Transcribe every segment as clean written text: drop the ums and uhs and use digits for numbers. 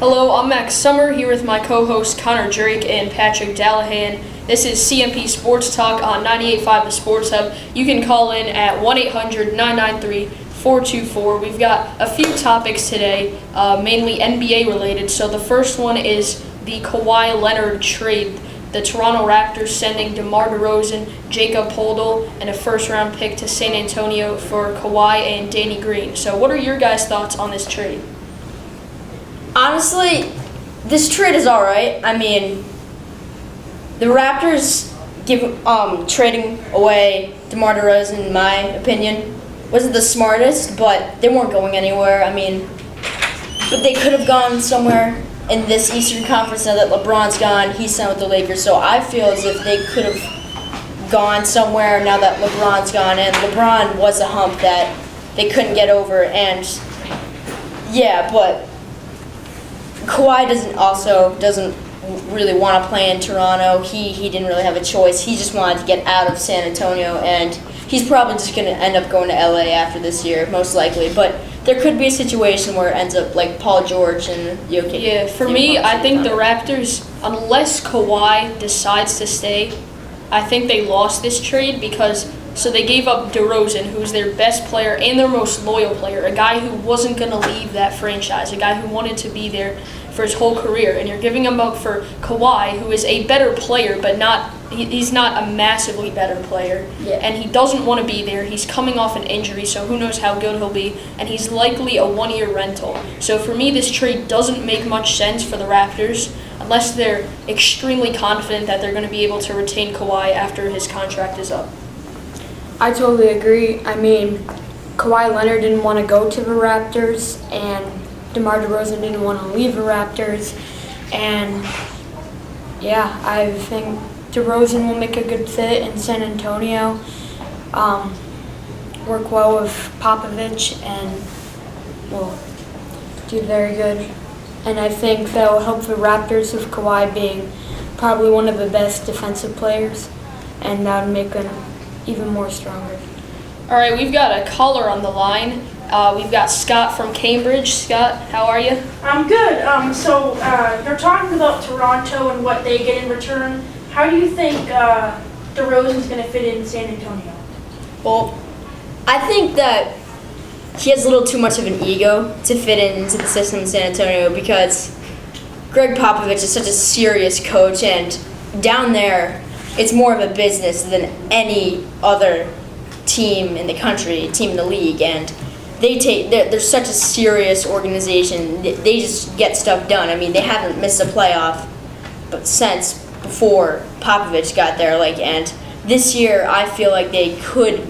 Hello, I'm Max Summer here with my co-hosts Connor Drake and Patrick Dallahan. This is CMP Sports Talk on 98.5 The Sports Hub. You can call in at 1-800-993-424. We've got a few topics today, mainly NBA related. So the first one is the Kawhi Leonard trade. The Toronto Raptors sending DeMar DeRozan, Jakob Poeltl, and a first-round pick to San Antonio for Kawhi and Danny Green. So what are your guys' thoughts on this trade? Honestly, this trade is all right. I mean, the Raptors trading away DeMar DeRozan, in my opinion, wasn't the smartest, but they weren't going anywhere. I mean, but they could have gone somewhere in this Eastern Conference now that LeBron's gone. He's signed with the Lakers, so I feel as if they could have gone somewhere now that LeBron's gone, and LeBron was a hump that they couldn't get over, and yeah, but Kawhi doesn't really want to play in Toronto. He didn't really have a choice. He just wanted to get out of San Antonio, and he's probably just going to end up going to LA after this year, most likely. But there could be a situation where it ends up like Paul George and Jokic. Yeah, for me, I think the Raptors, unless Kawhi decides to stay, I think they lost this trade because they gave up DeRozan, who's their best player and their most loyal player, a guy who wasn't going to leave that franchise, a guy who wanted to be there for his whole career, and you're giving him up for Kawhi, who is a better player, but he's not a massively better player, and he doesn't want to be there. He's coming off an injury, so who knows how good he'll be, and he's likely a one-year rental. So for me, this trade doesn't make much sense for the Raptors unless they're extremely confident that they're going to be able to retain Kawhi after his contract is up. I totally agree. I mean, Kawhi Leonard didn't want to go to the Raptors, and DeMar DeRozan didn't want to leave the Raptors. And, yeah, I think DeRozan will make a good fit in San Antonio, work well with Popovich, and will do very good. And I think that will help the Raptors with Kawhi being probably one of the best defensive players, and that would make them even more stronger. All right, we've got a caller on the line. We've got Scott from Cambridge. Scott, how are you? I'm good. So you're talking about Toronto and what they get in return. How do you think DeRozan's going to fit in San Antonio? Well, I think that he has a little too much of an ego to fit into the system in San Antonio because Greg Popovich is such a serious coach, and down there, it's more of a business than any other team in the country, team in the league, and they're such a serious organization. They just get stuff done. I mean, they haven't missed a playoff but since before Popovich got there. And this year, I feel like they could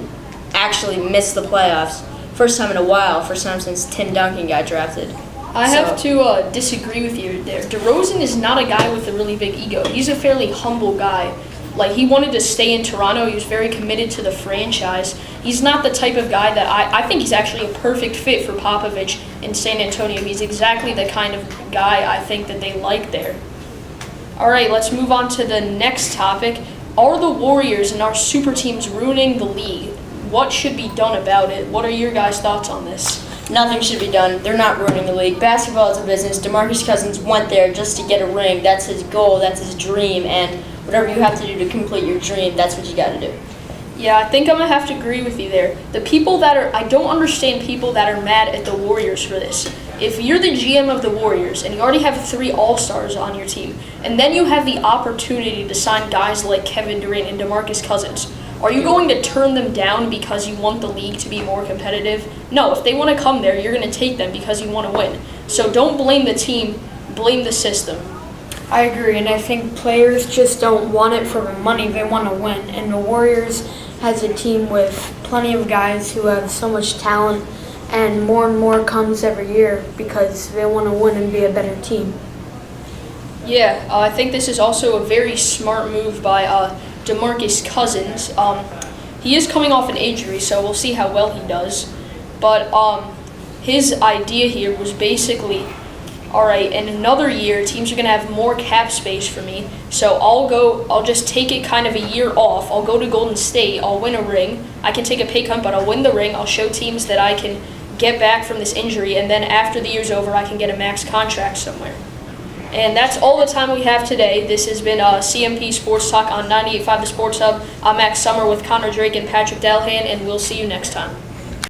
actually miss the playoffs. First time in a while, first time since Tim Duncan got drafted. I have to disagree with you there. DeRozan is not a guy with a really big ego. He's a fairly humble guy. He wanted to stay in Toronto. He was very committed to the franchise. He's not the type of guy that I think he's actually a perfect fit for Popovich in San Antonio. He's exactly the kind of guy I think that they like there. All right, let's move on to the next topic. Are the Warriors and our super teams ruining the league? What should be done about it? What are your guys' thoughts on this? Nothing should be done. They're not ruining the league. Basketball is a business. DeMarcus Cousins went there just to get a ring. That's his goal. That's his dream. And whatever you have to do to complete your dream, that's what you got to do. Yeah, I think I'm going to have to agree with you there. I don't understand people that are mad at the Warriors for this. If you're the GM of the Warriors and you already have 3 All-Stars on your team, and then you have the opportunity to sign guys like Kevin Durant and DeMarcus Cousins, are you going to turn them down because you want the league to be more competitive? No, if they want to come there, you're going to take them because you want to win. So don't blame the team, blame the system. I agree, and I think players just don't want it for the money. They want to win, and the Warriors has a team with plenty of guys who have so much talent, and more comes every year because they want to win and be a better team. Yeah, I think this is also a very smart move by DeMarcus Cousins. He is coming off an injury, so we'll see how well he does. But his idea here was basically, all right, in another year, teams are going to have more cap space for me, so I'll just take it kind of a year off. I'll go to Golden State, I'll win a ring. I can take a pay cut, but I'll win the ring. I'll show teams that I can get back from this injury, and then after the year's over, I can get a max contract somewhere. And that's all the time we have today. This has been CMP Sports Talk on 98.5 The Sports Hub. I'm Max Summer with Connor Drake and Patrick Delhan, and we'll see you next time.